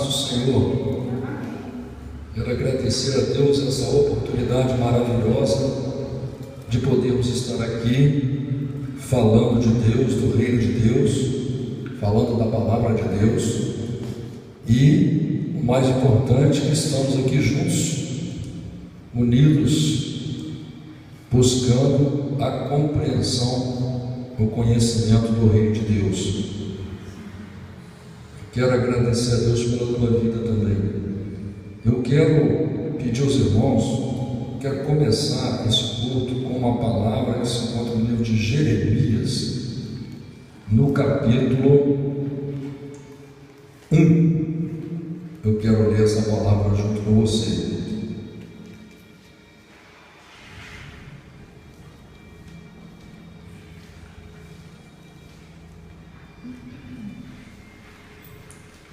do Senhor, quero agradecer a Deus essa oportunidade maravilhosa de podermos estar aqui falando de Deus, do reino de Deus, falando da palavra de Deus, e o mais importante, que estamos aqui juntos, unidos, buscando a compreensão, o conhecimento do reino de Deus. Quero agradecer a Deus pela tua vida também. Eu quero pedir aos irmãos, quero começar esse culto com uma palavra que se encontra no livro de Jeremias, no capítulo 1. Eu quero ler essa palavra junto com você.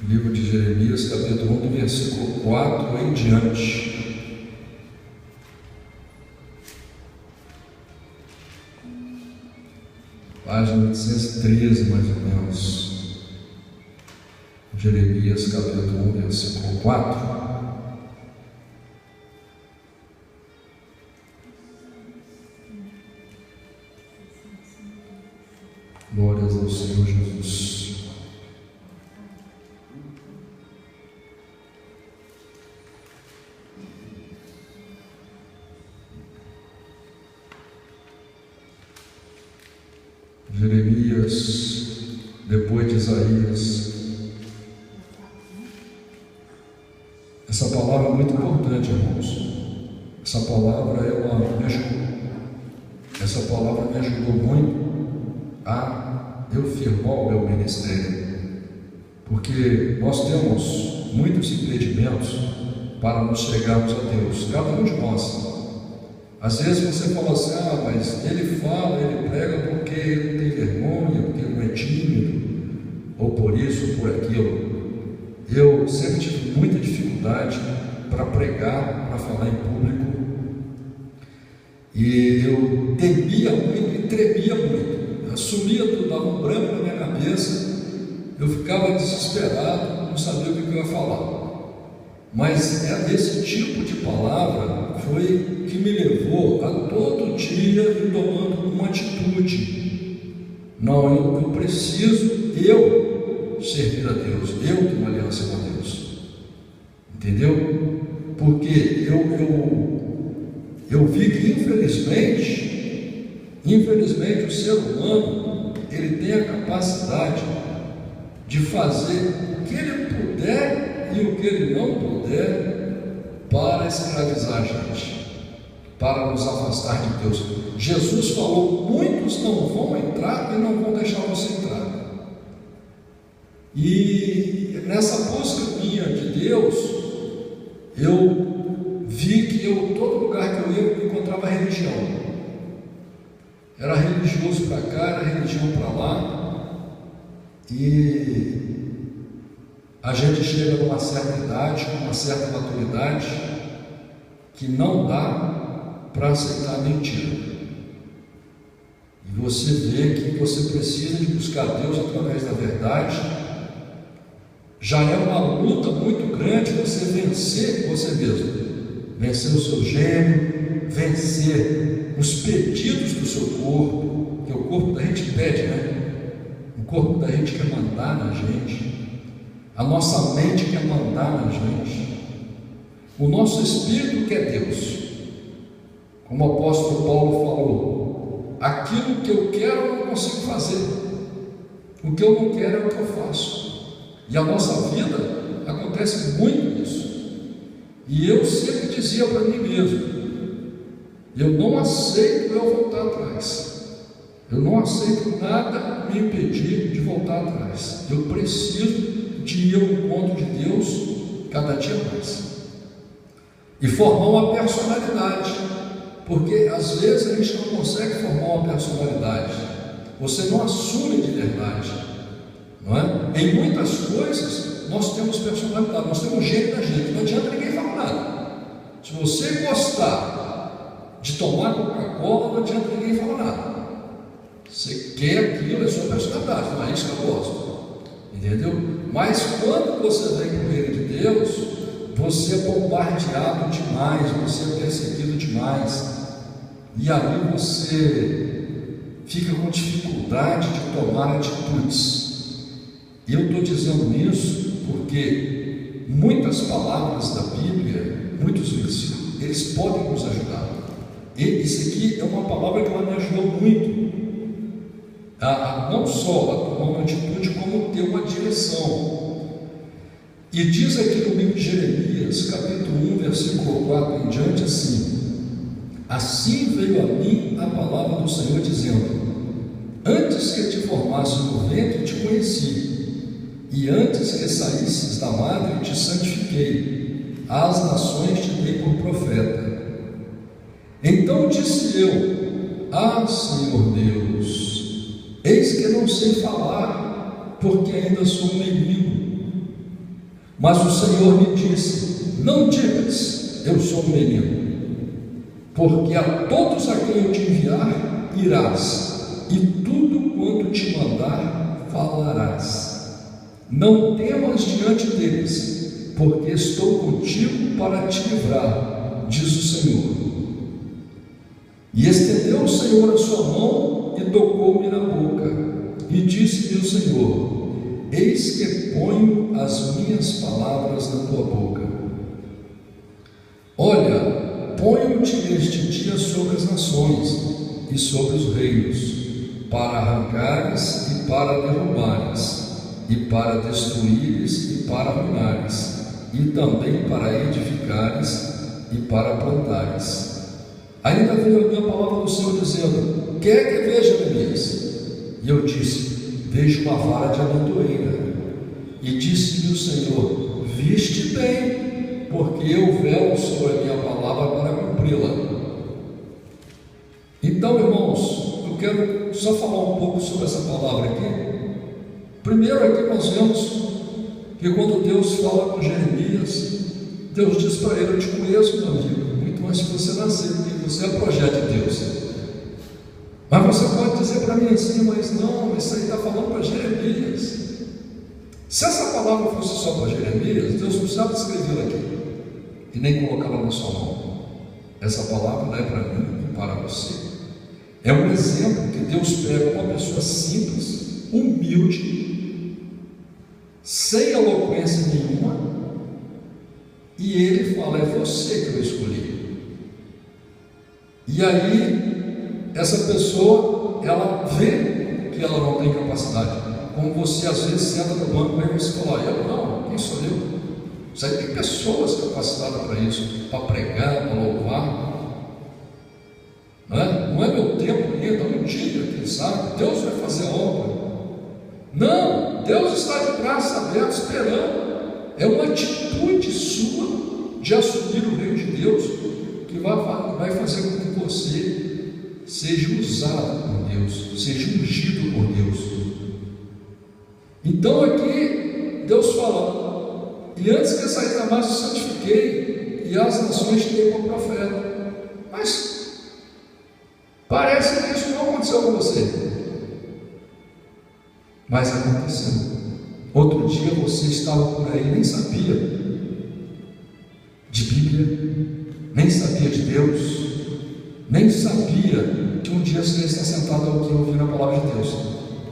Livro de Jeremias, capítulo 1, do versículo 4 em diante. Página 813, mais ou menos. Jeremias, capítulo 1, versículo 4. Glórias ao Senhor Jesus. Jeremias, depois de Isaías. Essa palavra é muito importante, irmãos. Essa palavra me ajudou muito a eu firmar o meu ministério, porque nós temos muitos impedimentos para nos chegarmos a Deus, cada um de nós. Às vezes você fala assim, mas ele fala, ele prega porque ele não tem vergonha, porque ele não é tímido, ou por isso, ou por aquilo. Eu sempre tive muita dificuldade para pregar, para falar em público, e eu temia muito e tremia muito. Assumia tudo, dava um branco na minha cabeça, eu ficava desesperado, não sabia o que eu ia falar. Mas esse tipo de palavra foi que me levou a todo dia ir tomando uma atitude. Não, eu preciso servir a Deus, eu ter uma aliança com Deus, entendeu? Porque eu vi que infelizmente o ser humano, ele tem a capacidade de fazer o que ele puder e o que ele não puder para escravizar a gente, para nos afastar de Deus. Jesus falou: muitos não vão entrar e não vão deixar você entrar. E nessa busca minha de Deus, eu vi que todo lugar que eu ia, eu encontrava religião. Era religioso para cá, era religião para lá, e a gente chega numa certa idade, uma certa maturidade, que não dá para aceitar a mentira. E você vê que você precisa de buscar Deus através da verdade. Já é uma luta muito grande você vencer você mesmo, vencer o seu gênio, vencer os pedidos do seu corpo, porque o corpo da gente pede, né? O corpo da gente quer mandar na gente. A nossa mente quer mandar na gente, o nosso espírito quer Deus. Como o apóstolo Paulo falou, aquilo que eu quero eu não consigo fazer, o que eu não quero é o que eu faço. E a nossa vida acontece muito isso. E eu sempre dizia para mim mesmo, eu não aceito eu voltar atrás, eu não aceito nada me impedir de voltar atrás. Eu preciso de ir ao encontro de Deus cada dia mais e formar uma personalidade, porque às vezes a gente não consegue formar uma personalidade, você não assume de verdade, não é? Em muitas coisas nós temos personalidade, nós temos jeito da gente, não adianta ninguém falar nada. Se você gostar de tomar Coca-Cola, não adianta ninguém falar nada. Você quer aquilo, é sua personalidade, não é isso que eu gosto. entendeu? Mas quando você vem para o reino de Deus, você é bombardeado demais, você é perseguido demais, e aí você fica com dificuldade de tomar atitudes. E eu estou dizendo isso porque muitas palavras da Bíblia, muitos versículos, eles podem nos ajudar. E isso aqui é uma palavra que ela me ajudou muito, não só a tomar uma atitude, como ter uma direção. E diz aqui no livro de Jeremias, capítulo 1, versículo 4 em diante, assim veio a mim a palavra do Senhor, dizendo: antes que te formasse no ventre te conheci, e antes que saísses da madre te santifiquei, às nações te dei por profeta. Então disse eu: Senhor Deus, eis que não sei falar, porque ainda sou um menino. Mas o Senhor me disse: não digas, eu sou um menino, porque a todos a quem eu te enviar irás, e tudo quanto te mandar falarás. Não temas diante deles, porque estou contigo para te livrar, diz o Senhor. E estendeu o Senhor a sua mão e tocou-me na boca, e disse-me o Senhor: eis que ponho as minhas palavras na tua boca. Olha, ponho-te este dia sobre as nações e sobre os reinos, para arrancares e para derrubares, e para destruíres e para arruinares, e também para edificares e para plantares. Ainda veio a minha palavra do Senhor dizendo: quer que veja, Jeremias? E eu disse: vejo uma vara de amendoeira. E disse-me o Senhor: viste bem, porque eu velo sobre a minha palavra para cumpri-la. Então, irmãos, eu quero só falar um pouco sobre essa palavra aqui. Primeiro, aqui nós vemos que quando Deus fala com Jeremias, Deus diz para ele: eu te conheço, meu amigo, muito antes de você nascer, porque você é projeto de Deus. Mas você pode dizer para mim assim: mas não, isso aí está falando para Jeremias. Se essa palavra fosse só para Jeremias, Deus não precisava escrevê-la aqui e nem colocá-la na sua mão. Essa palavra não é para mim e para você. É um exemplo que Deus pega uma pessoa simples, humilde, sem eloquência nenhuma, e ele fala: é você que eu escolhi. E aí essa pessoa, ela vê que ela não tem capacidade. Como você às vezes senta no banco e você fala: eu não, quem sou eu? Você tem pessoas capacitadas para isso, para pregar, para louvar. Não é meu tempo ainda, um dia, quem sabe, Deus vai fazer a obra. Não, Deus está de braços abertos esperando. É uma atitude sua de assumir o reino de Deus que vai fazer com que você seja usado por Deus, seja ungido por Deus. Então aqui Deus fala: e antes que eu sair da massa eu santifiquei, e as nações te dei como profeta. Mas parece que isso não aconteceu com você, mas aconteceu. Outro dia você estava por aí, nem sabia de Bíblia, nem sabia de Deus, nem sabia que um dia você ia estar sentado aqui ouvindo a palavra de Deus.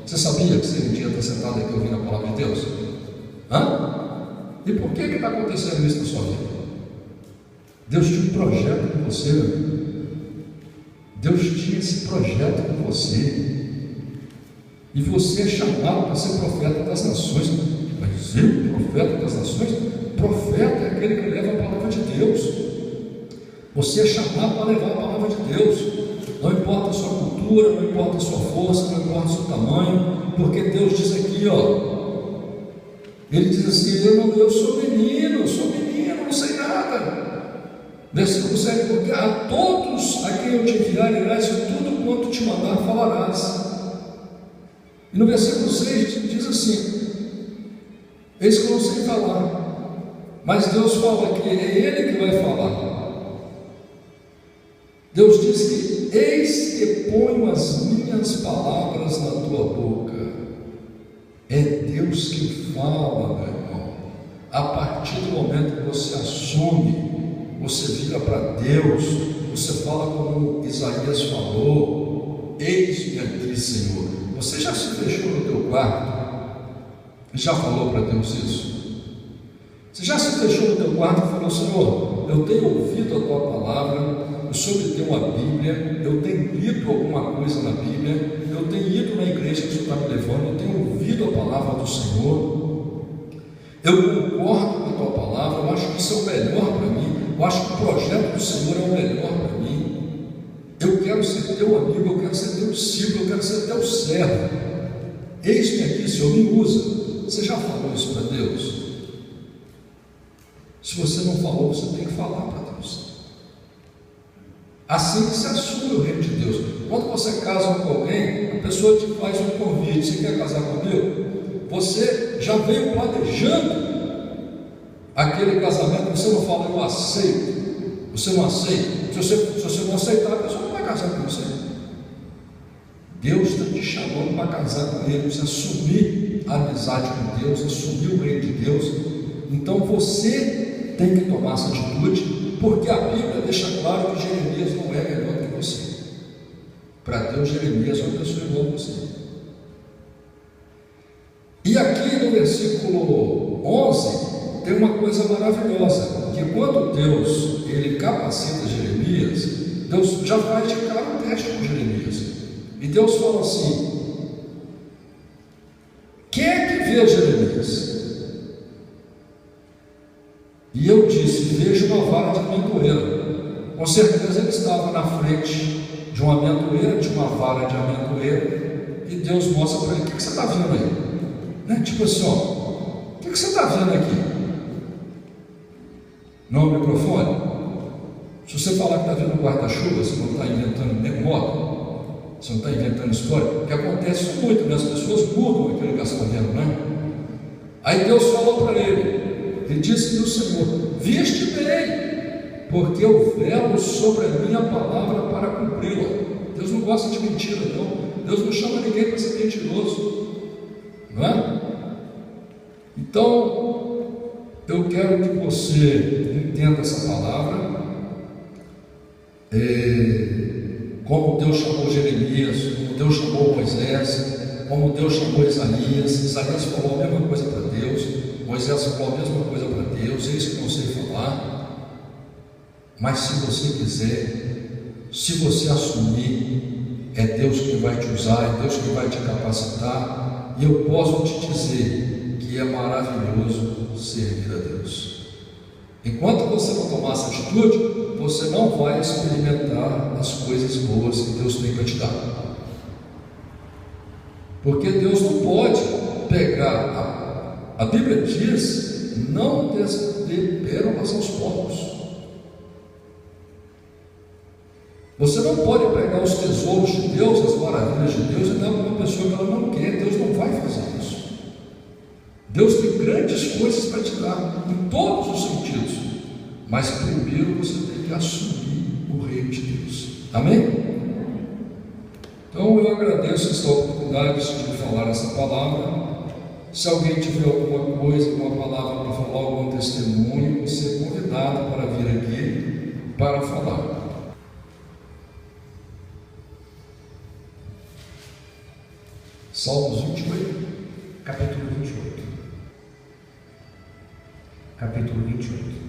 Você sabia que você um dia está sentado aqui ouvindo a palavra de Deus? E por que está acontecendo isso na sua vida? Deus tinha um projeto com você, meu amigo. Deus tinha esse projeto com você, e você é chamado para ser profeta das nações. Mas eu, profeta das nações? Profeta é aquele que leva a palavra de Deus. Você é chamado para levar a palavra de Deus. Não importa a sua cultura, não importa a sua força, não importa o seu tamanho, porque Deus diz aqui, Ele diz assim: eu sou menino, não sei nada. Versículo 7: porque a todos a quem eu te enviar irás, e tudo quanto te mandar falarás. E no versículo 6 diz assim: eis que eu não sei falar, mas Deus fala que é Ele que vai falar. Deus diz que: eis que ponho as minhas palavras na tua boca. É Deus Deus que fala, meu irmão. A partir do momento que você assume, você vira para Deus, você fala como Isaías falou: eis-me aqui, Senhor. Você já se fechou no teu quarto? Já falou para Deus isso? Você já se fechou no teu quarto e falou: Senhor, eu tenho ouvido a tua palavra, o Senhor me deu uma Bíblia, eu tenho lido alguma coisa na Bíblia, eu tenho ido na igreja que o Senhor está me levando, eu tenho ouvido a palavra do Senhor, eu concordo com a tua palavra, eu acho que isso é o melhor para mim, eu acho que o projeto do Senhor é o melhor para mim, eu quero ser teu amigo, eu quero ser teu discípulo, eu quero ser teu servo. Eis-me aqui, Senhor, me usa. Você já falou isso para Deus? Se você não falou, você tem que falar para Deus. Assim que se assume o reino de Deus. Quando você casa com alguém, a pessoa te faz um convite: você quer casar comigo? Você já veio planejando aquele casamento, você não fala: eu aceito. Você não aceita. Se você não aceitar, a pessoa não vai casar com você. Deus está te chamando para casar com Ele, você assumir a amizade com Deus, assumir o reino de Deus. Então você tem que tomar essa atitude, porque a Bíblia deixa claro que Jeremias não é melhor que você. Para Deus, Jeremias é uma pessoa igual a você. E aqui no versículo 11 tem uma coisa maravilhosa, que quando Deus ele capacita Jeremias, Deus já faz de cara um teste com Jeremias. E Deus fala assim: quem é que vê Jeremias? E eu disse: vejo uma vara de amendoeira. Com certeza ele estava na frente de uma amendoeira, de uma vara de amendoeira, e Deus mostra para ele: o que você está vendo aí? Né? Tipo assim, ó, o que você está vendo aqui? Não é o microfone? Se você falar que está vendo um guarda-chuva, você não está inventando nem moda. Você não está inventando história, porque acontece isso muito, né? As pessoas mudam aquilo que elas estão vendo, né? Aí Deus falou para ele disse do Senhor: viste bem, porque eu velo sobre a minha palavra para cumpri-la. Deus não gosta de mentira, não. Deus não chama ninguém para ser mentiroso, não é? Então, eu quero que você entenda essa palavra. Como Deus chamou Jeremias, como Deus chamou Moisés, como Deus chamou Isaías. Isaías falou a mesma coisa para Deus, Moisés falou a mesma coisa para Deus. É isso que não sei falar, mas se você quiser, se você assumir, é Deus que vai te usar, é Deus que vai te capacitar. E eu posso te dizer que é maravilhoso servir a Deus. Enquanto você não tomar essa atitude, você não vai experimentar as coisas boas que Deus tem para te dar. Porque Deus não pode pegar, a Bíblia diz: não dê pérolas aos porcos. Você não pode pegar os tesouros de Deus, as maravilhas de Deus, e dar para uma pessoa que ela não quer. Deus não vai fazer isso. Deus tem grandes coisas para te dar, em todos os sentidos. Mas primeiro você tem que assumir o reino de Deus. Amém? Então eu agradeço essa oportunidade de falar essa palavra. Se alguém tiver alguma coisa, alguma palavra para falar, algum testemunho, você é convidado para vir aqui para falar. Salmos 28, capítulo 28. Capítulo 28.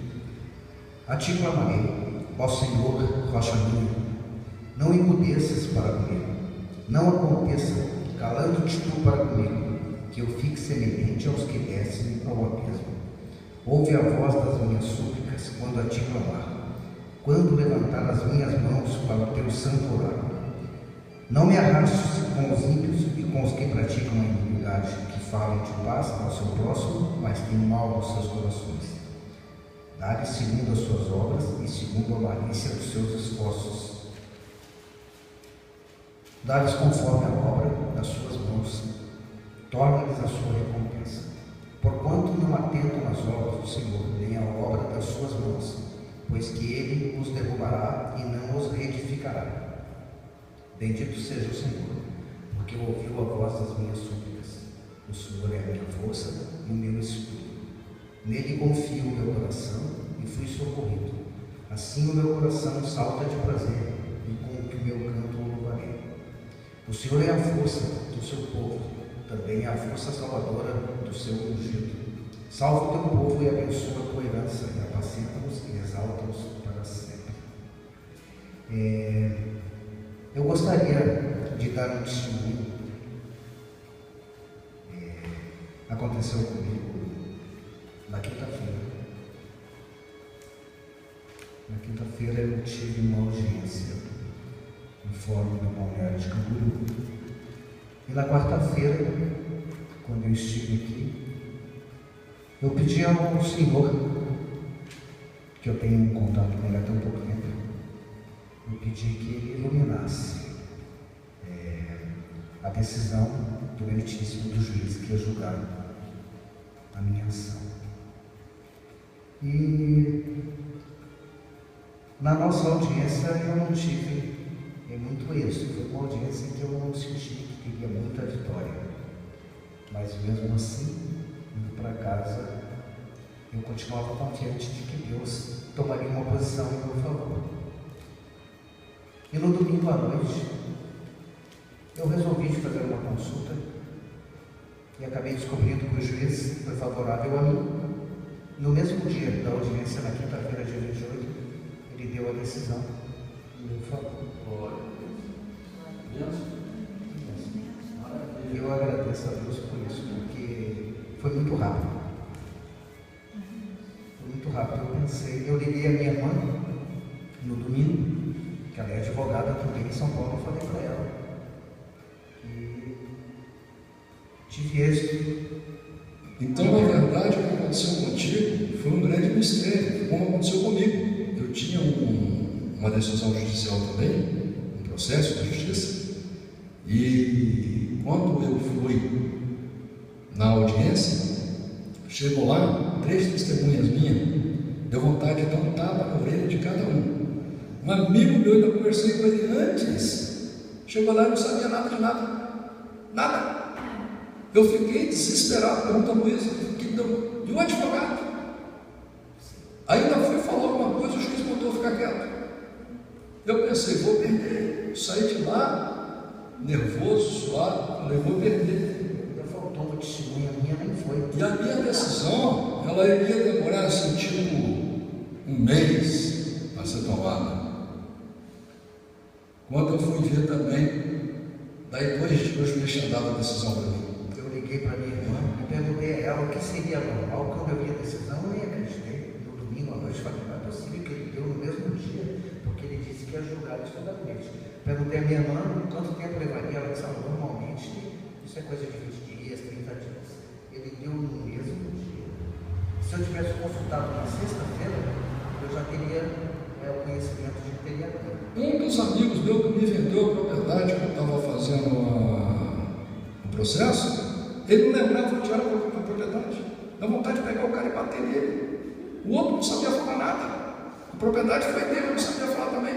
A ti clamarei, ó Senhor, rocha minha, não emudeças para comigo, não aconteça, calando-te tu para comigo, que eu fique semelhante aos que descem ao abismo. Ouve a voz das minhas súplicas quando a ti clamar, quando levantar as minhas mãos para o teu santo oráculo. Não me arrastes com os ímpios e com os que praticam a iniquidade, que falam de paz ao seu próximo, mas têm mal aos seus corações. Dá-lhes segundo as suas obras e segundo a malícia dos seus esforços. Dá-lhes conforme a obra das suas mãos, torna-lhes a sua recompensa. Porquanto não atentam às obras do Senhor, nem à obra das suas mãos, pois que Ele os derrubará e não os reedificará. Bendito seja o Senhor, porque ouviu a voz das minhas súplicas. O Senhor é a minha força meu coração e fui socorrido. Assim o meu coração salta de prazer, e com que o meu canto o louvarei. O Senhor é a força do seu povo, também é a força salvadora do seu ungido. Salva o teu povo e abençoa a tua herança, e apacenta-os e exalta-os para sempre. Eu gostaria de dar um testemunho. Aconteceu comigo na quinta-feira. Na quinta-feira eu tive uma audiência no Fórum do Balneário de Camboriú. E na quarta-feira, quando eu estive aqui, eu pedi ao Senhor, que eu tenho um contato com ele há tão pouco tempo, eu pedi que ele iluminasse a decisão do meritíssimo do juiz que ia julgar a minha ação. E na nossa audiência eu não tive muito êxito. Foi uma audiência em que eu não senti que teria muita vitória, mas mesmo assim, indo para casa, eu continuava confiante de que Deus tomaria uma posição em meu favor. E no domingo à noite, eu resolvi fazer uma consulta e acabei descobrindo que o juiz foi favorável a mim. No mesmo dia da audiência, na quinta-feira, dia 28, ele deu a decisão em meu favor. Eu agradeço a Deus por isso, porque foi muito rápido. Foi muito rápido. Eu pensei, eu liguei a minha mãe no domingo, que ela é advogada também em São Paulo, eu falei para ela. E tive êxito. Então, na verdade, o que aconteceu contigo foi um grande mistério, como aconteceu comigo. Eu tinha uma decisão judicial também, um processo da justiça, e quando eu fui na audiência, chegou lá, 3 testemunhas minhas, deu vontade de dar um tapa na orelha de cada um. Um amigo meu, ainda conversei com ele antes, chegou lá e não sabia nada de nada, nada. Eu fiquei desesperado, perguntando a Luísa, e o advogado? Ainda foi falar alguma coisa, o juiz mandou ficar quieto. Eu pensei, vou perder. Saí de lá, nervoso, suado, falei, vou perder. Ainda faltou uma testemunha minha, nem foi. E a minha decisão, ela iria demorar assim, tipo, um mês a ser tomada. Quando eu fui ver também, daí 2 dias o juiz tinha dado a decisão para mim. Eu liguei para minha irmã e perguntei a ela o que seria normal. Quando eu vi a decisão, eu nem acreditei. No domingo à noite, falei, não é possível que ele deu no mesmo dia, porque ele disse que ia julgar isso toda noite. Perguntei a minha irmã quanto tempo levaria. Ela disse, normalmente isso é coisa de 20 dias, 30 dias. Ele deu no mesmo dia. Se eu tivesse consultado na sexta-feira, eu já teria o conhecimento de que teria ganho. Um dos amigos meu que me vendeu a propriedade, que eu estava fazendo o processo, ele não lembrava onde era a propriedade. Dá vontade de pegar o cara e bater nele. O outro não sabia falar nada. A propriedade foi dele, eu não sabia falar também.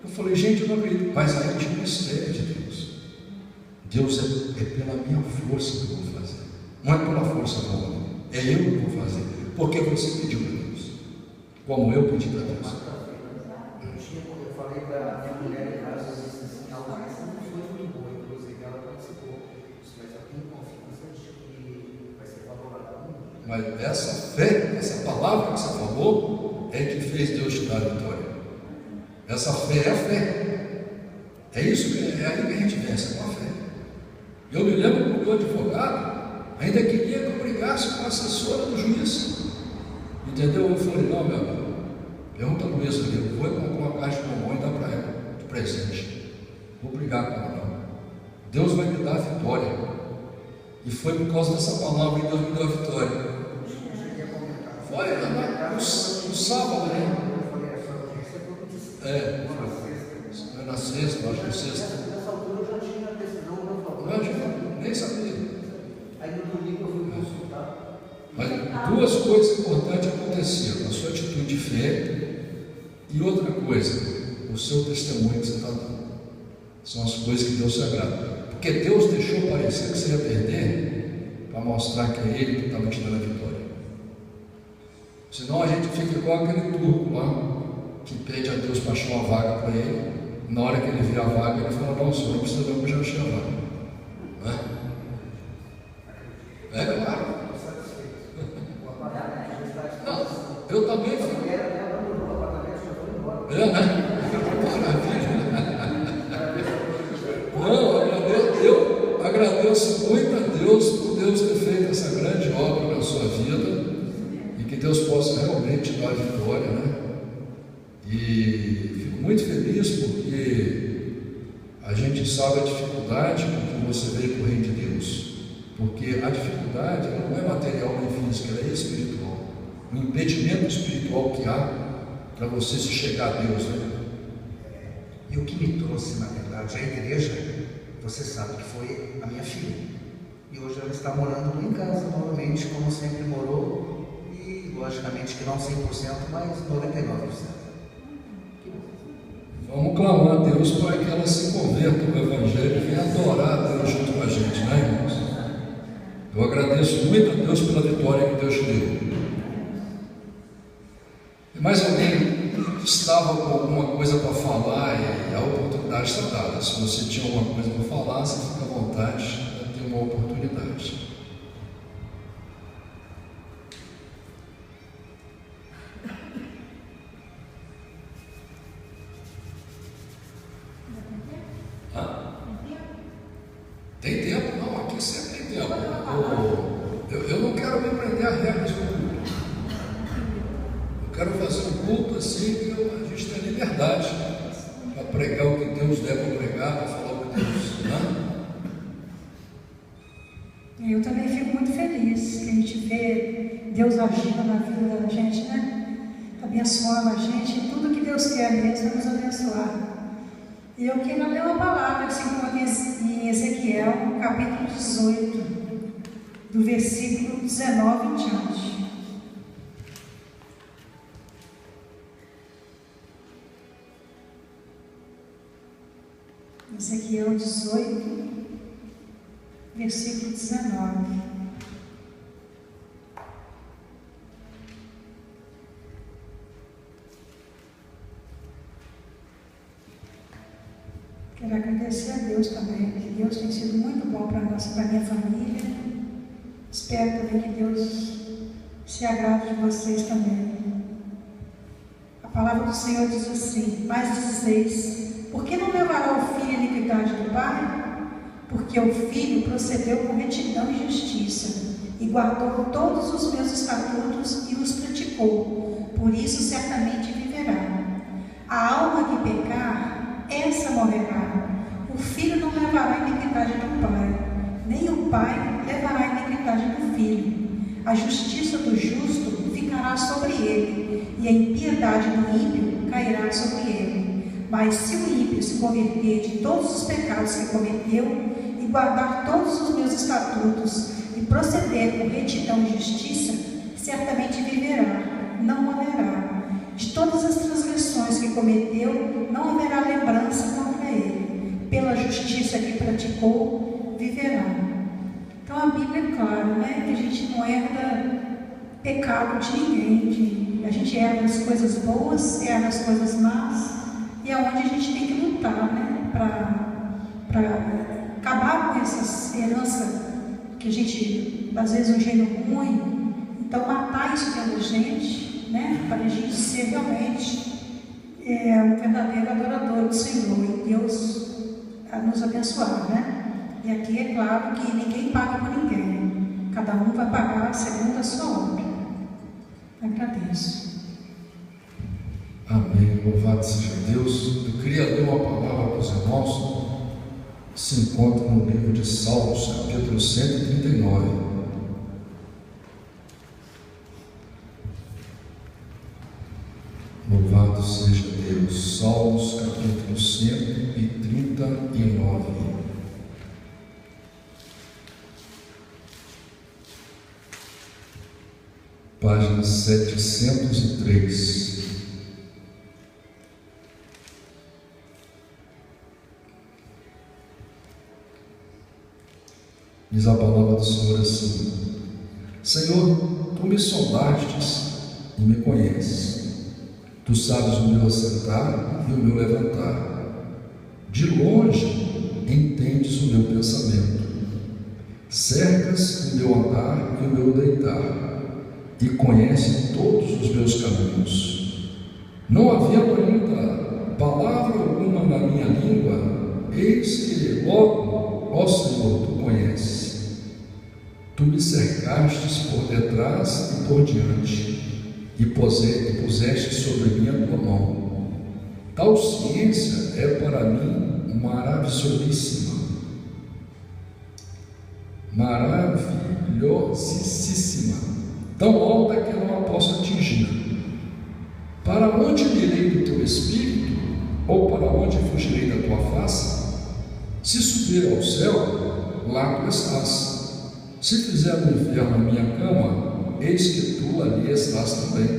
Eu falei, gente, eu não acredito. Mas aí tinha um mistério de Deus. Deus é pela minha força que eu vou fazer. Não é pela força do homem. É eu que vou fazer. Porque você pediu para Deus. Como eu pedi para Deus. Eu falei para a minha mulher em casa, assim, a audiência não foi muito boa, inclusive ela participou, mas eu tenho confiança de que vai ser favorável. Mas essa fé, essa palavra que você falou, é que fez Deus te dar a vitória. Essa fé é a fé. É isso que é aí que a gente vence, com a fé. Eu me lembro que o meu advogado ainda queria que eu brigasse com a assessora do juiz. Entendeu? Eu falei, não, meu amigo, pergunta a Luísa ali, eu vou comprar uma caixa de bombom e dar para ela de presente. Vou brigar com ela, não. Deus vai me dar a vitória. E foi por causa dessa palavra que Deus me deu a vitória. Foi no sábado, né? Foi na sexta, acho que sexta. Nessa altura eu já tinha a decisão a meu favor. Eu nem sabia. Aí no domingo eu fui consultar. Mas 2 coisas importantes aconteceram: a sua atitude de fé e outra coisa, o seu testemunho que você está dando. São as coisas que Deus se agrada. Porque Deus deixou parecer que você ia perder para mostrar que é Ele que estava te dando a vitória. Senão a gente fica igual aquele turco lá, que pede a Deus para achar uma vaga para ele. Na hora que ele vê a vaga, ele fala: não, senhor, não precisa não, eu já achei a vaga. Não é? É claro. Não, eu também fico. É, né? Não, eu agradeço muito a Deus por Deus ter feito essa grande obra na sua vida e que Deus possa realmente dar a vitória, né? E fico muito feliz porque a gente sabe a dificuldade com que você veio para o reino de Deus, porque a dificuldade não é material nem física, ela é espiritual. O impedimento espiritual que há para você se chegar a Deus, né? E o que me trouxe, na verdade, à igreja, você sabe que foi a minha filha. E hoje ela está morando em casa novamente, como sempre morou, e logicamente que não 100%, mas 99%. Vamos clamar a Deus para que ela se converta ao Evangelho e venha adorar a Deus junto com a gente, né, irmãos? Eu agradeço muito a Deus pela vitória que Deus te deu. E mais alguém estava com alguma coisa para falar e a oportunidade está dada. Se você tinha alguma coisa para falar, você fica à vontade de ter uma oportunidade. Tem tempo? Não, aqui sempre tem tempo. Eu não quero me prender a regras do culto. Eu quero fazer um culto assim que a gente tem liberdade para pregar o que Deus deve pregar, para falar o que Deus, né? Eu também fico muito feliz que a gente vê Deus agindo na vida da gente, né? Abençoando a gente, e tudo que Deus quer mesmo é nos abençoar. E eu queria ler uma palavra que se encontra em Ezequiel, capítulo 18, do versículo 19 em diante. Ezequiel 18, versículo 19. Quero agradecer a Deus também, porque Deus tem sido muito bom para nós, para a minha família. Espero também que Deus se agrade de vocês também. A palavra do Senhor diz assim: mas dizeis, por que não levará o filho a iniquidade do pai? Porque o filho procedeu com retidão e justiça, e guardou todos os meus estatutos e os praticou, por isso certamente viverá. A alma que pecar, essa morrerá. O filho não levará a iniquidade do pai, nem o pai levará a iniquidade do filho. A justiça do justo ficará sobre ele, e a impiedade do ímpio cairá sobre ele. Mas se o ímpio se converter de todos os pecados que cometeu, e guardar todos os meus estatutos, e proceder com retidão e justiça, certamente viverá, não morrerá. De todas as transgressões que cometeu, não haverá lembrança contra ele. Pela justiça que praticou, viverá. Então a Bíblia é clara, né? Que a gente não herda pecado de ninguém. A gente herda as coisas boas, herda as coisas más, e é onde a gente tem que lutar, né? Para acabar com essa herança que a gente, às vezes, um gênio ruim. Então matar isso dentro da gente, né? Para a gente ser realmente um verdadeiro adorador do Senhor, e Deus a nos abençoar, né? E aqui é claro que ninguém paga por ninguém, cada um vai pagar segundo a sua obra. Agradeço. Amém, louvado seja Deus. Eu queria ler uma palavra para os irmãos, se encontra no livro de Salmos, capítulo 139. Louvado seja Deus. Salmos, capítulo 139. Página 703. Diz a palavra do Senhor assim: Senhor, tu me sondastes e me conheces. Tu sabes o meu assentar e o meu levantar. De longe entendes o meu pensamento. Cercas o meu andar e o meu deitar, e conheces todos os meus caminhos. Não havendo ainda palavra alguma na minha língua, eis que logo, ó Senhor, tu conheces. Tu me cercastes por detrás e por diante, e puseste sobre mim a tua mão. Tal ciência é para mim maravilhosíssima, maravilhosíssima, tão alta que eu não a posso atingir. Para onde irei do teu espírito, ou para onde fugirei da tua face? Se subir ao céu, lá tu estás. Se fizer no inferno a minha cama, eis que tu ali estás também.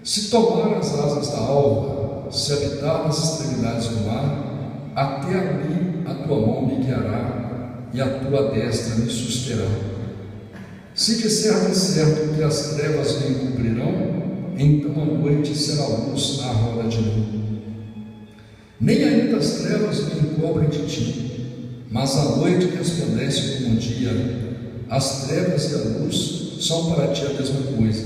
Se tomar as asas da alva, se habitar nas extremidades do mar, até ali a tua mão me guiará e a tua destra me susterá. Se disser de certo que as trevas me encobrirão, então a noite será luz à roda de mim. Nem ainda as trevas me encobrem de ti, mas a noite resplandece como o dia. As trevas e a luz são para ti a mesma coisa,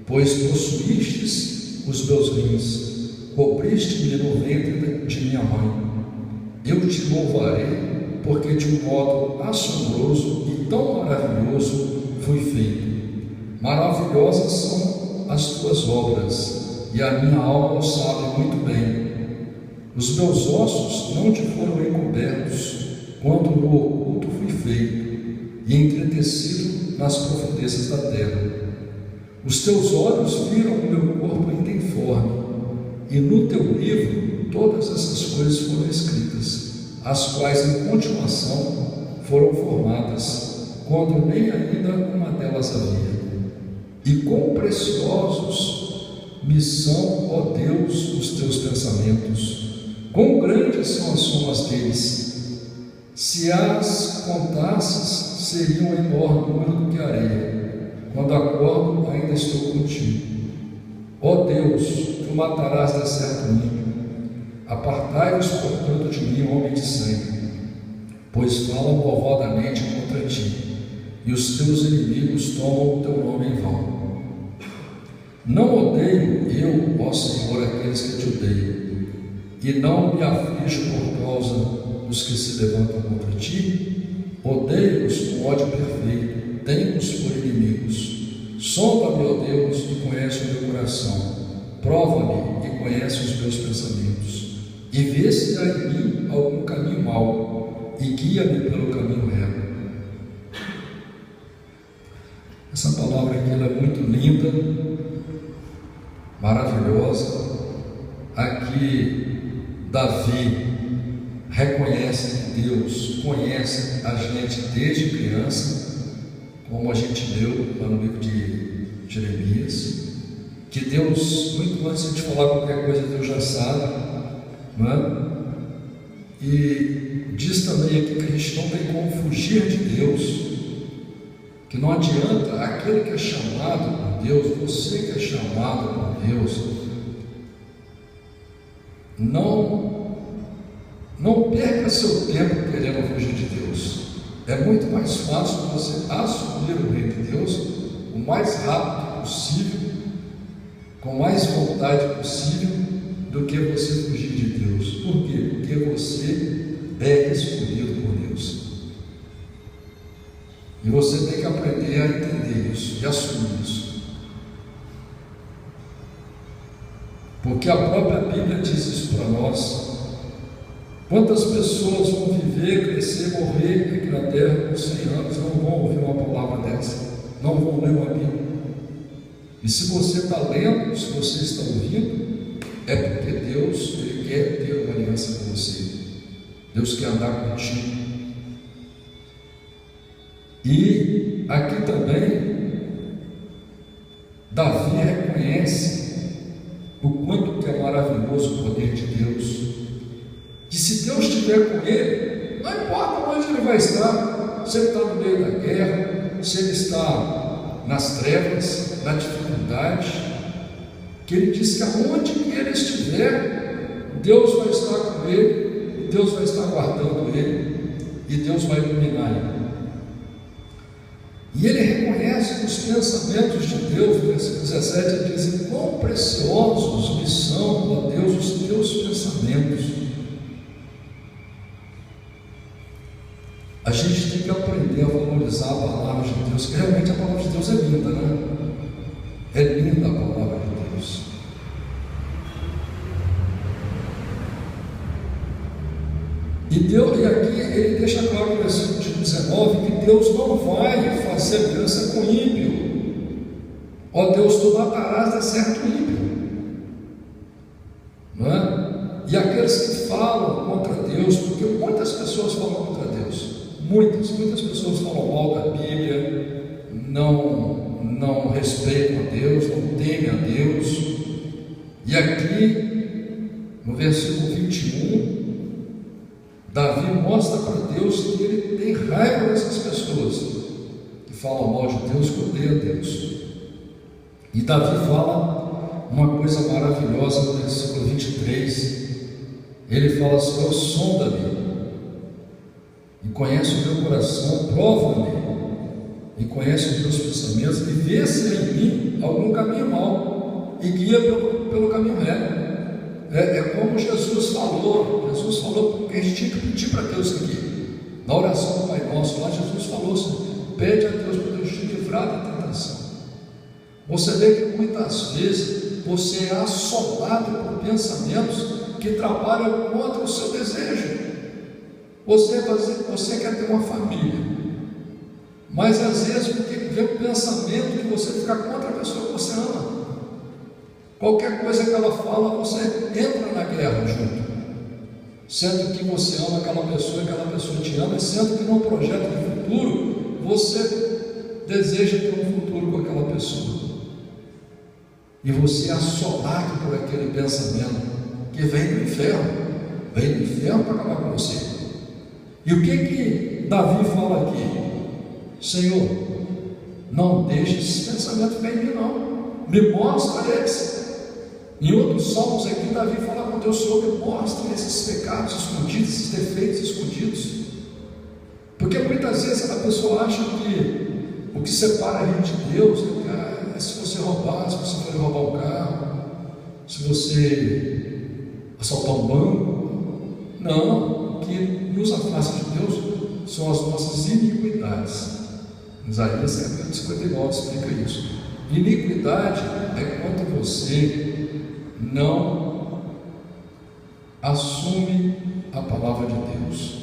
pois possuístes os meus rins, cobriste-me no ventre de minha mãe. Eu te louvarei, porque de um modo assombroso e tão maravilhoso fui feito. Maravilhosas são as tuas obras, e a minha alma o sabe muito bem. Os meus ossos não te foram encobertos, quando no oculto fui feito, e entretecido nas profundezas da terra. Os teus olhos viram o meu corpo ainda informe, e no teu livro todas essas coisas foram escritas, as quais em continuação foram formadas, quando nem ainda uma delas havia. E quão preciosos me são, ó Deus, os teus pensamentos, quão grandes são as somas deles. Se as contasses, seriam em maior número do que a areia. Quando acordo, ainda estou contigo. Ó Deus, tu matarás de certo ímpio. Apartai-os, portanto, de mim, homem de sangue, pois falam malvadamente contra ti, e os teus inimigos tomam o teu nome em vão. Não odeio eu, ó Senhor, aqueles que te odeiam, e não me aflijo por causa dos que se levantam contra ti. Odeio-os com ódio perfeito, tenho-os por inimigos. Sonda-me, ó Deus, e conhece o meu coração. Prova-me e conhece os meus pensamentos. E vê se há em mim algum caminho mau, e guia-me pelo caminho reto. Essa palavra aqui ela é muito linda, maravilhosa. Aqui Davi reconhece que Deus conhece a gente desde criança, como a gente leu lá no livro de Jeremias, que Deus, muito antes de falar qualquer coisa, Deus já sabe, não é? E diz também aqui que a gente não tem como fugir de Deus, que não adianta aquele que é chamado por Deus, você que é chamado por Deus, não perca seu tempo querendo fugir de Deus. É muito mais fácil você assumir o reino de Deus o mais rápido possível, com mais vontade possível, do que você fugir de Deus. Por quê? Porque você é escolhido por Deus. E você tem que aprender a entender isso e assumir isso. Porque a própria Bíblia diz isso para nós. Quantas pessoas vão viver, crescer, morrer aqui na terra por 100 anos, não vão ouvir uma palavra dessa, não vão ler uma Bíblia. E se você está lendo, se você está ouvindo, é porque Deus ele quer ter uma aliança com você. Deus quer andar contigo. E aqui também Davi reconhece o quanto que é maravilhoso o poder de Deus. Que se Deus estiver com ele, não importa onde ele vai estar, se ele está no meio da guerra, se ele está nas trevas, na dificuldade, que ele diz que aonde que ele estiver, Deus vai estar com ele, Deus vai estar guardando ele, e Deus vai iluminar ele. E ele reconhece que os pensamentos de Deus, no versículo 17, ele diz: quão preciosos me são, ó Deus, os teus pensamentos. A gente tem que aprender a valorizar a palavra de Deus, que realmente a palavra de Deus é linda, né? É linda a palavra de Deus. E aqui ele deixa claro no versículo 19 que Deus não vai fazer aliança com ímpio. Ó Deus, tu matarás de certo ímpio, não é? E aqueles que falam contra Deus, porque muitas pessoas falam contra Deus, muitas pessoas falam mal da Bíblia, não respeitam a Deus, não temem a Deus. E aqui no versículo 21, Davi mostra para Deus que ele tem raiva dessas pessoas que falam mal de Deus, que odeiam a Deus. E Davi fala uma coisa maravilhosa no versículo 23. Ele fala assim: ó, sonda-me e conhece o meu coração, prova-me e conhece os meus pensamentos, e vê se há em mim algum caminho mau e guia pelo caminho reto. É como Jesus falou, porque a gente tinha que pedir para Deus aqui, na oração do Pai Nosso, lá Jesus falou assim: pede a Deus para Deus te livrar da tentação. Você vê que muitas vezes você é assolado por pensamentos que trabalham contra o seu desejo. Você quer ter uma família, mas às vezes porque vem um pensamento que você fica contra a pessoa que você ama. Qualquer coisa que ela fala, você entra na guerra junto, sendo que você ama aquela pessoa e aquela pessoa te ama, e sendo que num projeto de futuro você deseja ter um futuro com aquela pessoa, e você é assolado por aquele pensamento que vem do inferno para acabar com você. E o que Davi fala aqui? Senhor, não deixe esse pensamento vir em mim, não, me mostra eles. Em outros salmos aqui, Davi fala com Deus: Senhor, me mostra esses pecados escondidos, esses defeitos escondidos. Porque muitas vezes a pessoa acha que o que separa a gente de Deus é se você roubar, se você for roubar um carro, se você assaltar um banco. Não, o que nos afasta de Deus são as nossas iniquidades. Isaías 59 explica isso. Iniquidade é quando você não assume a palavra de Deus,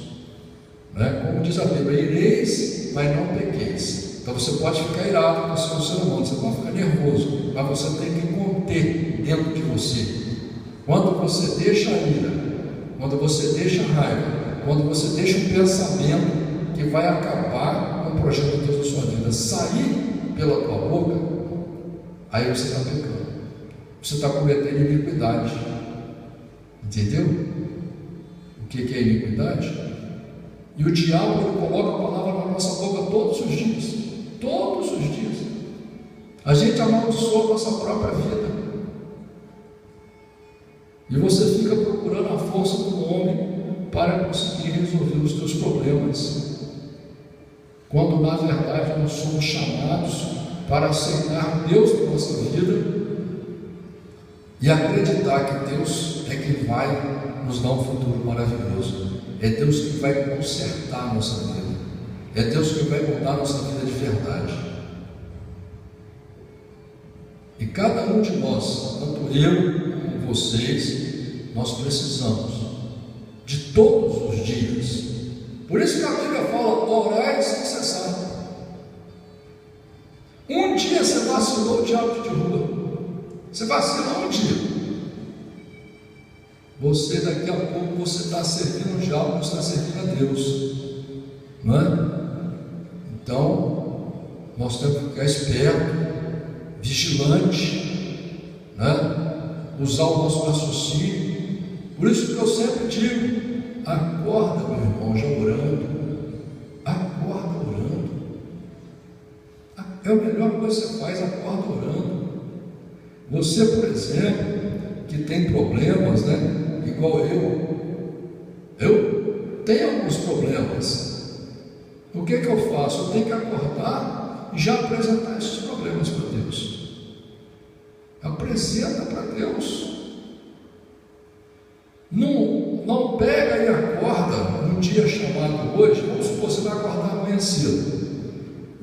né? Como diz a Bíblia: ireis, mas não pequeis. Então você pode ficar irado com o seu ser humano, você pode ficar nervoso, mas você tem que conter dentro de você. Quando você deixa a ira, quando você deixa a raiva, quando você deixa um pensamento que vai acabar com o projeto de Deus na sua vida sair pela tua boca, aí você está pecando, você está cometendo iniquidade. Entendeu? O que é iniquidade? E o diabo, ele coloca a palavra na nossa boca todos os dias. Todos os dias a gente amaldiçoa a nossa própria vida, e você fica procurando a força do homem para conseguir resolver os teus problemas, quando na verdade nós somos chamados para aceitar Deus na nossa vida e acreditar que Deus é que vai nos dar um futuro maravilhoso. É Deus que vai consertar a nossa vida, é Deus que vai mudar a nossa vida de verdade. E cada um de nós, tanto eu como vocês, nós precisamos de todos os dias. Por isso que a Bíblia fala: orai sem cessar. Um dia você vacilou, o diabo te derruba. Você vacila um dia, você daqui a pouco você está servindo o diabo, você está servindo a Deus, não é? Então nós temos que ficar esperto, vigilante, né? Usar o nosso raciocínio. Por isso que eu sempre digo: acorda, meu irmão, já orando, acorda orando, acorda. é a melhor coisa que você faz, acorda orando. Você, por exemplo, que tem problemas, né? Igual eu tenho alguns problemas. O que eu faço? Eu tenho que acordar e já apresentar esses problemas para Deus. Apresenta para Deus. Não pega e acorda num dia chamado hoje. Vamos supor, você vai acordar amanhã cedo.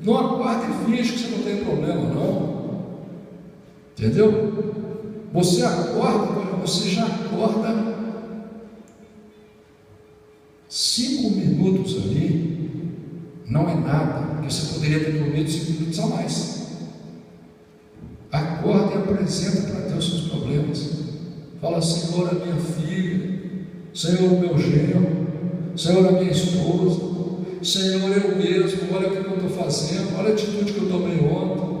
Não acorda e finge que você não tem problema, não. Entendeu? Você acorda, você já acorda 5 minutos ali, não é nada, porque você poderia ter dormido 5 minutos a mais. Acorda e apresenta para Deus seus problemas. Fala: Senhor, a minha filha, Senhor, o meu genro, Senhor, a minha esposa, Senhor, eu mesmo, olha o que eu estou fazendo, olha a atitude que eu tomei ontem.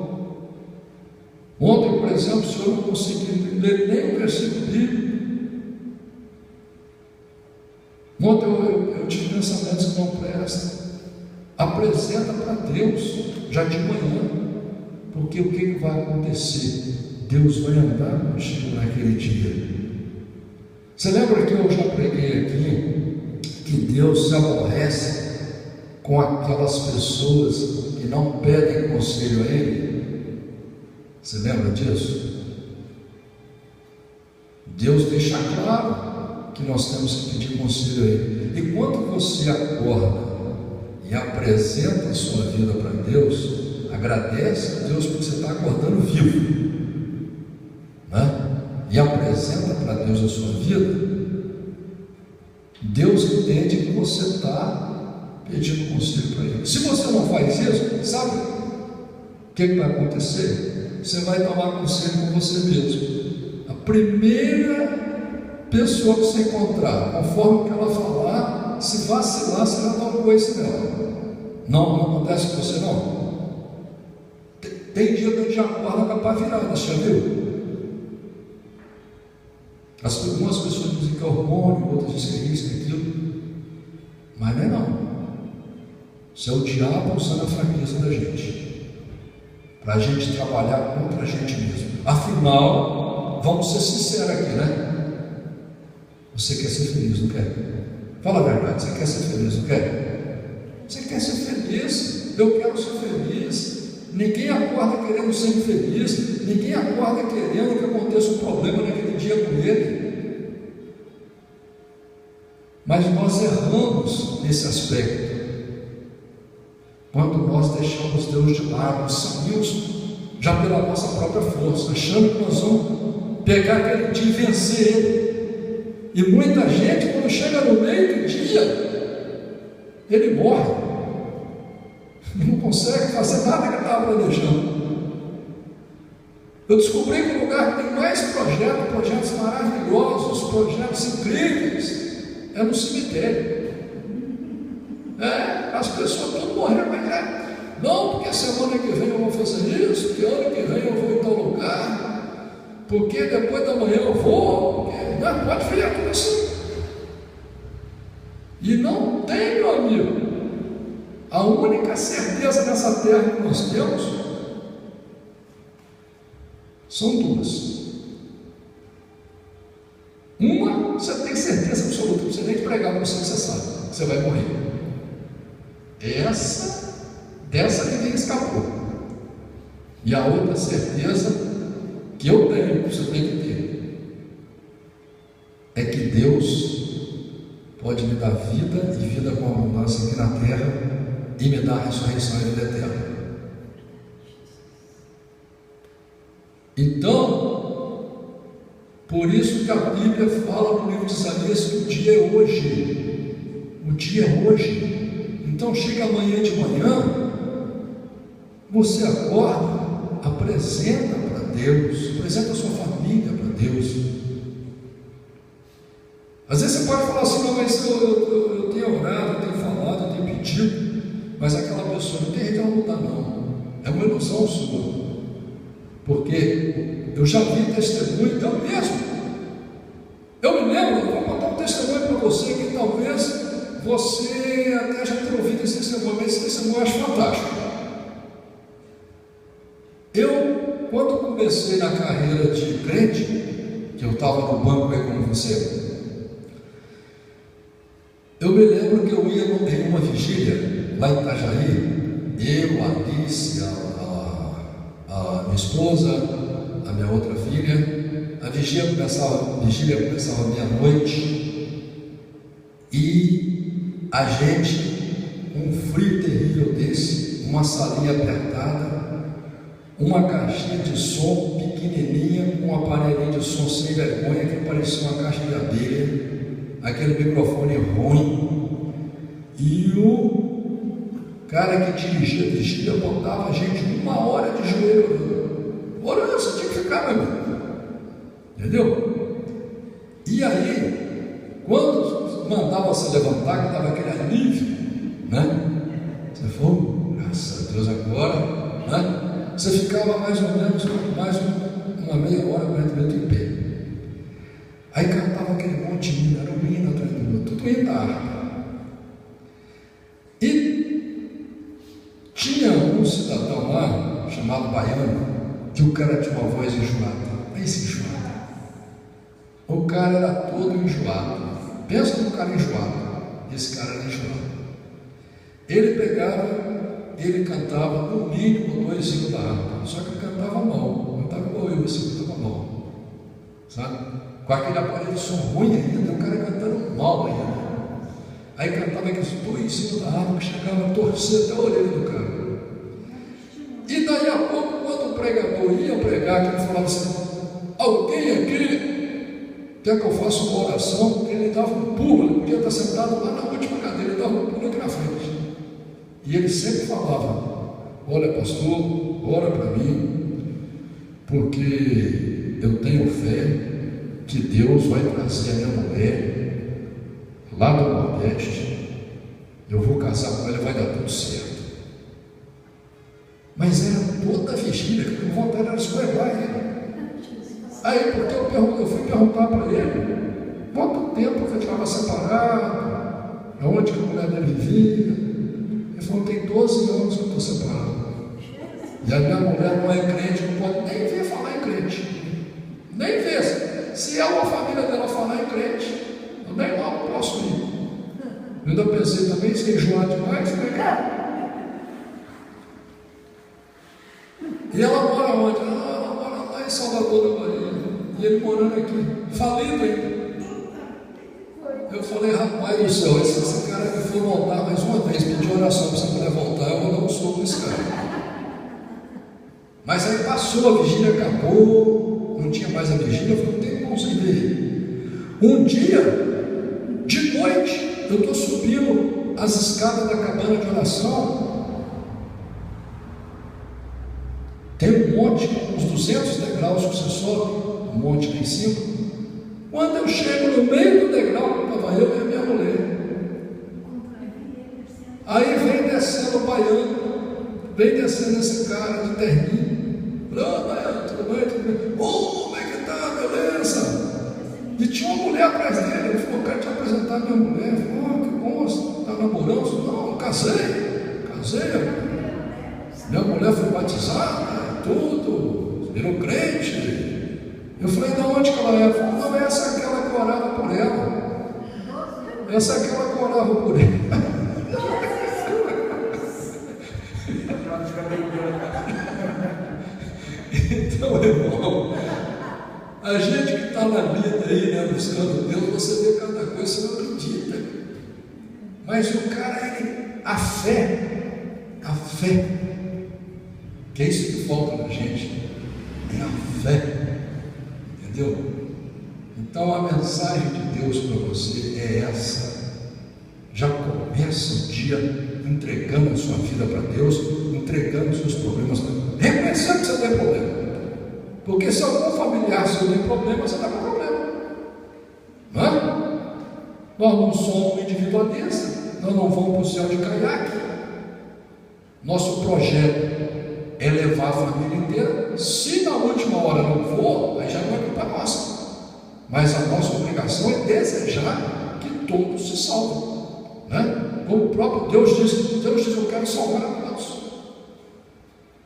Ontem, por exemplo, o Senhor não conseguiu ler nem um versículo bíblico. Ontem eu tive pensamentos que não prestam. Apresenta para Deus, já de manhã, porque o que vai acontecer? Deus vai andar contigo naquele dia. Você lembra que eu já preguei aqui que Deus se aborrece com aquelas pessoas que não pedem conselho a Ele? Você lembra disso? Deus deixa claro que nós temos que pedir conselho a Ele. E quando você acorda e apresenta a sua vida para Deus, agradece a Deus porque você está acordando vivo, né? E apresenta para Deus a sua vida, Deus entende que você está pedindo conselho para Ele. Se você não faz isso, sabe o que vai acontecer? Você vai tomar conselho com você mesmo. A primeira pessoa que você encontrar, conforme o que ela falar, se vacilar, você vai dar um coice nela. Não acontece com você, não? Tem dia que a gente acorda com a pá virada, você já viu? Algumas pessoas dizem que é hormônio, outras dizem que é isso, que é aquilo. Mas não é não. Isso é o diabo usando a fraqueza da gente, para a gente trabalhar contra a gente mesmo. Afinal, vamos ser sinceros aqui, né? Você quer ser feliz, não quer? Fala a verdade, você quer ser feliz, não quer? Você quer ser feliz? Eu quero ser feliz. Ninguém acorda querendo ser infeliz. Ninguém acorda querendo que aconteça um problema naquele dia com ele. Mas nós erramos nesse aspecto quando nós deixamos Deus de lado, saímos já pela nossa própria força, achando que nós vamos pegar aquele dia e vencer ele. E muita gente, quando chega no meio do dia, ele morre e não consegue fazer nada que ele estava planejando. Eu descobri que o lugar que tem mais projetos maravilhosos, projetos incríveis, é no cemitério. As pessoas estão morrendo, mas não, porque semana que vem eu vou fazer isso, porque ano que vem eu vou em tal lugar, porque depois da manhã eu vou, porque não pode ver tudo assim. E não tem, meu amigo, a única certeza nessa terra que nós temos são duas. Uma, você tem certeza absoluta, você tem que pregar para você que você sabe, que você vai morrer. Dessa ninguém escapou. E a outra certeza que eu tenho, que você tem que ter, é que Deus pode me dar vida e vida com abundância aqui na terra e me dar a ressurreição e vida eterna. Então, por isso que a Bíblia fala no livro de Isaías que o dia é hoje. O dia é hoje. Então chega amanhã de manhã, você acorda, apresenta para Deus, apresenta a sua família para Deus. Às vezes você pode falar assim: não, mas eu tenho orado, eu tenho falado, eu tenho pedido, mas aquela pessoa não tem jeito de ela mudar, não. É uma ilusão sua, porque eu já vi testemunho, eu mesmo. Eu me lembro, eu vou contar um testemunho para você que talvez você até já tenha ouvido esse testemunho, mas esse testemunho eu acho fantástico. Eu, quando comecei na carreira de crente, que eu estava no banco aí como você, eu me lembro que eu ia em uma vigília lá em Itajaí, eu, a Alice, a minha esposa, a minha outra filha. A vigília começava meia-noite, e a gente, um frio terrível desse, uma salinha apertada, uma caixinha de som pequenininha, com um aparelhinho de som sem vergonha que parecia uma caixa de abelha, aquele microfone ruim, e o cara que dirigia a vigília botava a gente 1 hora de joelho orando. Você tinha que ficar, meu amigo, entendeu? E aí, quando mandava se levantar, que dava aquele alívio, né? Você falou, graças a Deus, agora, né? Você ficava mais ou menos uma meia hora, 40 minutos em pé. Aí cantava aquele monte de hino, era um hino atrás do outro, tudo hino da harpa. E tinha um cidadão lá, chamado Baiano, que o cara tinha uma voz enjoada. Esse enjoado. O cara era todo enjoado. Pensa num cara enjoado. Esse cara era enjoado. Ele pegava, ele cantava no mínimo 2 hinos da harpa, só que ele cantava mal, cantava igual eu, assim, cantava mal, sabe? Com aquele aparelho de som ruim ainda, o cara cantando mal ainda. Aí cantava aqueles 2 hinos da harpa que chegava a torcer até a orelha do cara. E daí a pouco, quando o pregador ia pregar, que ele falava assim: alguém aqui quer que eu faça uma oração? Ele dava um pulo, ele podia estar sentado lá na última cadeira, ele dava um pulo aqui na frente. E ele sempre falava: olha, pastor, ora para mim, porque eu tenho fé que Deus vai trazer a minha mulher lá do Nordeste, eu vou casar com ela e vai dar tudo certo. Mas era toda a vigília, que a vontade era escorregar ele. Aí, porque eu fui perguntar para ele quanto tempo que ele estava separado, aonde que a mulher dele vivia. Ele falou: tem 12 anos que eu estou separado. E a minha mulher não é crente, não pode nem ver falar em crente. Nem ver. Se ela ou a família dela falar em crente, eu nem lá não posso ir. Eu ainda pensei também, se enjoar demais, né? E ela mora onde? Ela mora lá em Salvador da Bahia. E ele morando aqui, falido ainda. Eu falei: rapaz do céu, esse cara que for voltar mais uma vez, pedir oração para essa mulher voltar, eu vou dar um soco nesse cara. Mas aí passou, a vigília acabou, não tinha mais a vigília, eu falei: não tem como você ver. Um dia, de noite, eu estou subindo as escadas da cabana de oração. Tem um monte, uns 200 degraus que você sobe, um monte lá em cima. Quando eu chego no meio do degrau, que estava eu e a minha mulher, aí vem descendo o Baiano, vem descendo esse cara de terninho. Ô, Baiano, tudo bem? Tudo bem? Ô, como é que tá? Beleza? E tinha uma mulher atrás dele. Ele falou: quero te apresentar a minha mulher. Eu falei: que bom, você está namorando? Não, casei. Minha mulher foi batizada, tudo, virou crente. Eu falei: de onde que ela é? Ele falou: não, essa é aquela que orava por ela. Essa é aquela que orava por ela. Então, irmão, a gente que está na vida aí, né, buscando Deus, você vê cada coisa, você não acredita. Mas o cara, a fé, que é isso que falta na gente, é a fé, entendeu? Então a mensagem de Deus para você é essa. Já começa o dia entregando a sua vida para Deus, entregando os seus problemas para Deus, reconhecendo que você tem problema. Porque se algum familiar seu tem problema, você está com problema. Não é? Nós não somos individualistas, nós não vamos para o céu de caiaque. Nosso projeto é levar a família inteira. Se na última hora não for, aí já não é culpa nossa. Mas a nossa obrigação é desejar que todos se salvem, né? Como o próprio Deus diz: eu quero salvar a todos.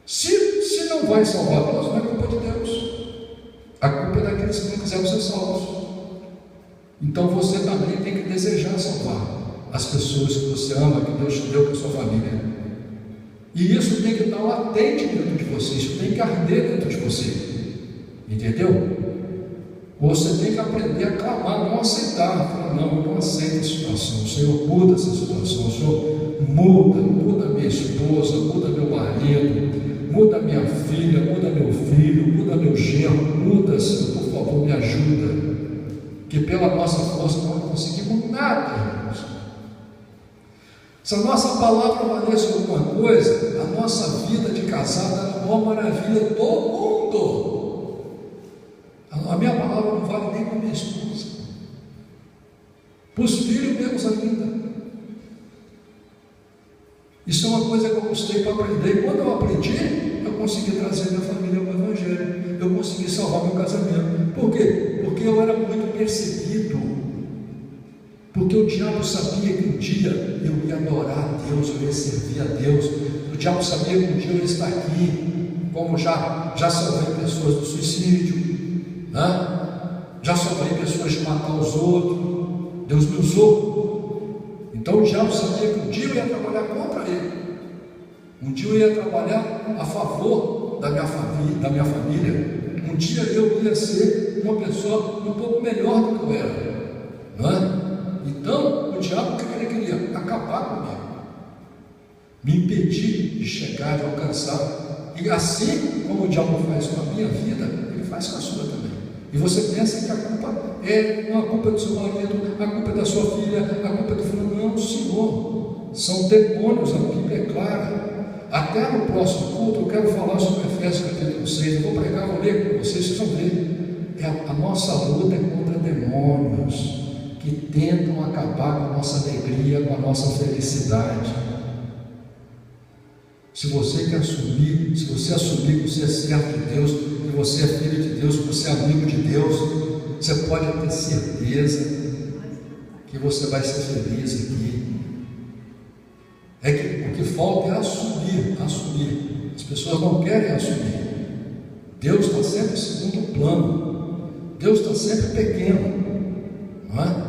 Se não não vai salvar todos, não é culpa de Deus. A culpa é daqueles que não quiseram ser salvos. Então você também tem que desejar salvar as pessoas que você ama, que Deus te deu, que é a sua família. E isso tem que estar latente dentro de você, isso tem que arder dentro de você. Entendeu? Você tem que aprender a clamar, não aceitar. Falar, não, eu não aceito essa situação. O Senhor muda essa situação. O Senhor muda minha esposa, muda meu marido, muda minha filha, muda meu filho, muda meu genro, muda, Senhor, por favor, me ajuda. Que pela nossa força nós não conseguimos nada, irmãos. Se a nossa palavra valesse alguma coisa, a nossa vida de casado era a maior maravilha do mundo. A minha palavra não vale nem para minha esposa. Para os filhos menos ainda. Isso é uma coisa que eu gostei para aprender. E quando eu aprendi, eu consegui trazer minha família ao Evangelho. Eu consegui salvar meu casamento. Por quê? Porque eu era muito perseguido. Porque o diabo sabia que um dia eu ia adorar a Deus, eu ia servir a Deus. O diabo sabia que um dia eu ia estar aqui, como já salvei pessoas do suicídio, né? Já salvei pessoas de matar os outros. Deus me usou. Então o diabo sabia que um dia eu ia trabalhar contra ele. Um dia eu ia trabalhar a favor da minha família. Um dia eu ia ser uma pessoa um pouco melhor do que eu era, não é? Então, o diabo, o que ele queria? Acabar comigo, me impedir de chegar, de alcançar. E assim como o diabo faz com a minha vida, ele faz com a sua também. E você pensa que a culpa não a culpa é do seu marido, a culpa é da sua filha, a culpa é do filho. Não, Senhor. São demônios, a Bíblia é clara. Até no próximo culto eu quero falar sobre Efésios capítulo 6. Eu vou pregar, vou ler com vocês vão ver. A nossa luta é contra demônios que tentam acabar com a nossa alegria, com a nossa felicidade. Se você quer assumir, se você assumir que você é servo de Deus, que você é filho de Deus, que você é amigo de Deus, você pode ter certeza que você vai ser feliz aqui. É que o que falta é assumir. As pessoas não querem assumir. Deus está sempre em segundo plano. Deus está sempre pequeno, não é?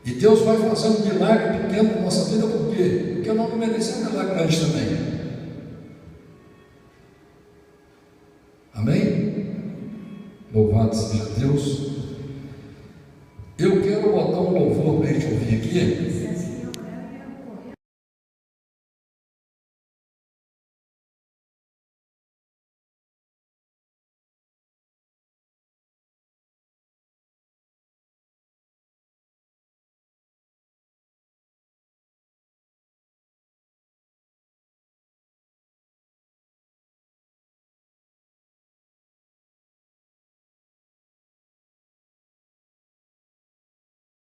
E Deus vai fazendo um milagre pequeno na nossa vida, por quê? Porque nós não merecemos um milagre grande também. Amém? Louvado seja Deus. Eu quero botar um louvor para a gente ouvir aqui.